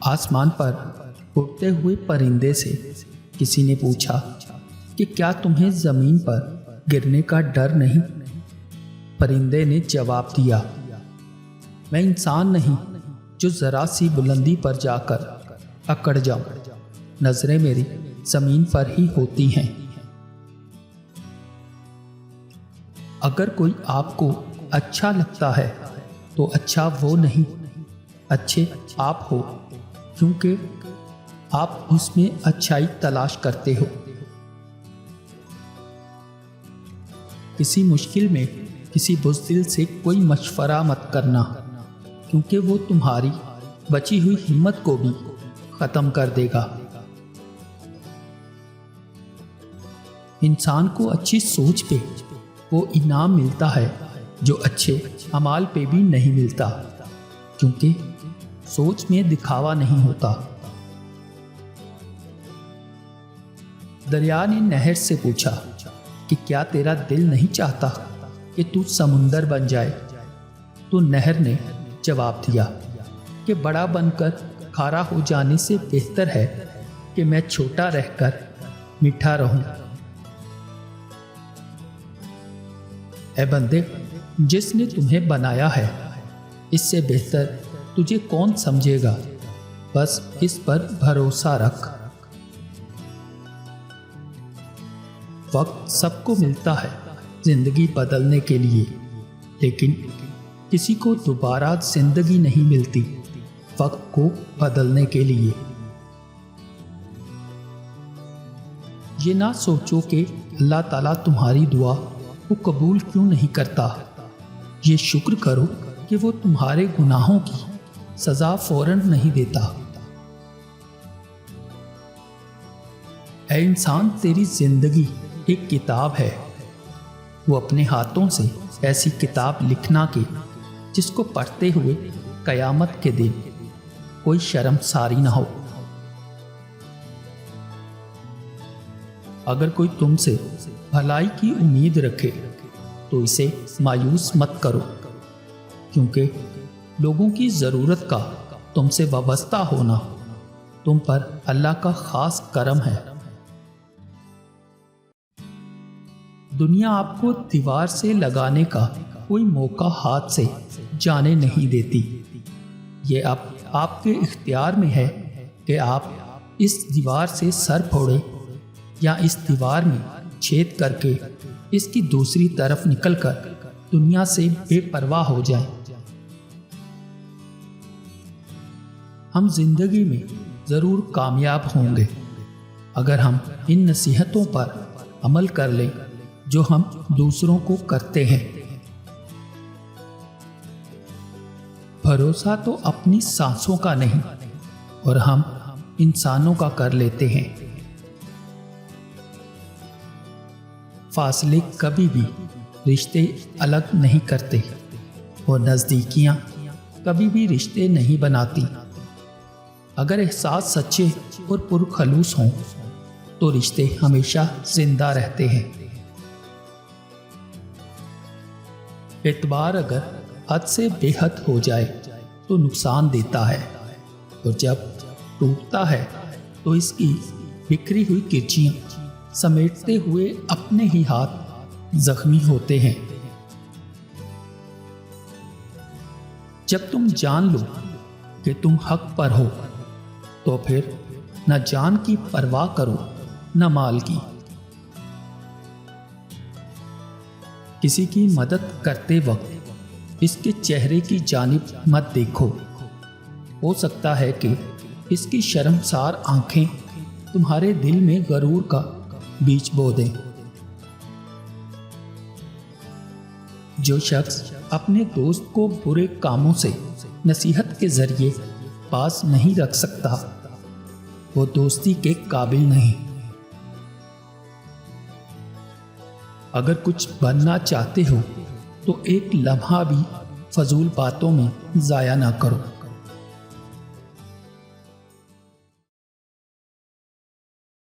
आसमान पर उड़ते हुए परिंदे से किसी ने पूछा कि क्या तुम्हें जमीन पर गिरने का डर नहीं? परिंदे ने जवाब दिया, मैं इंसान नहीं जो जरा सी बुलंदी पर जाकर अकड़ जाऊं। नजरें मेरी जमीन पर ही होती हैं। अगर कोई आपको अच्छा लगता है तो अच्छा वो नहीं, अच्छे आप हो, क्योंकि आप उसमें अच्छाई तलाश करते हो। किसी मुश्किल में किसी बुज़दिल से कोई मशवरा मत करना, क्योंकि वो तुम्हारी बची हुई हिम्मत को भी ख़त्म कर देगा। इंसान को अच्छी सोच पे वो इनाम मिलता है जो अच्छे अमाल पे भी नहीं मिलता, क्योंकि सोच में दिखावा नहीं होता। दरिया ने नहर से पूछा कि क्या तेरा दिल नहीं चाहता कि तू समुंदर बन जाए? तो नहर ने जवाब दिया कि बड़ा बनकर खारा हो जाने से बेहतर है कि मैं छोटा रहकर मीठा रहूं। ऐ बंदे, जिसने तुम्हें बनाया है इससे बेहतर तुझे कौन समझेगा? बस इस पर भरोसा रख। वक्त सबको मिलता है जिंदगी बदलने के लिए, लेकिन किसी को दोबारा जिंदगी नहीं मिलती वक्त को बदलने के लिए। ये ना सोचो कि अल्लाह ताला तुम्हारी दुआ को कबूल क्यों नहीं करता। ये शुक्र करो कि वो तुम्हारे गुनाहों की सजा फौरन नहीं देता। ऐ इंसान, तेरी जिंदगी एक किताब है। वो अपने हाथों से ऐसी किताब लिखना कि जिसको पढ़ते हुए कयामत के दिन कोई शर्मसारी ना हो। अगर कोई तुमसे भलाई की उम्मीद रखे तो इसे मायूस मत करो, क्योंकि लोगों की ज़रूरत का तुमसे वाबस्ता होना तुम पर अल्लाह का खास करम है। दुनिया आपको दीवार से लगाने का कोई मौका हाथ से जाने नहीं देती। ये अब आपके इख्तियार में है कि आप इस दीवार से सर फोड़े या इस दीवार में छेद करके इसकी दूसरी तरफ निकलकर दुनिया से बेपरवाह हो जाएं। हम जिंदगी में जरूर कामयाब होंगे अगर हम इन नसीहतों पर अमल कर लें जो हम दूसरों को करते हैं। भरोसा तो अपनी सांसों का नहीं और हम इंसानों का कर लेते हैं। फासले कभी भी रिश्ते अलग नहीं करते और नज़दीकियां कभी भी रिश्ते नहीं बनाती। अगर एहसास सच्चे और पुरखलूस हों तो रिश्ते हमेशा जिंदा रहते हैं। एतबार अगर हद से बेहद हो जाए तो नुकसान देता है, और जब टूटता है तो इसकी बिखरी हुई किरचियां समेटते हुए अपने ही हाथ जख्मी होते हैं। जब तुम जान लो कि तुम हक पर हो तो फिर न जान की परवाह करो न माल की। किसी की मदद करते वक्त इसके चेहरे की जानिब मत देखो। हो सकता है कि इसकी शर्मसार आंखें तुम्हारे दिल में गरूर का बीज बो दें। जो शख्स अपने दोस्त को बुरे कामों से नसीहत के जरिए पास नहीं रख सकता वो दोस्ती के काबिल नहीं। अगर कुछ बनना चाहते हो तो एक लम्हा भी फजूल बातों में ज़ाया ना करो।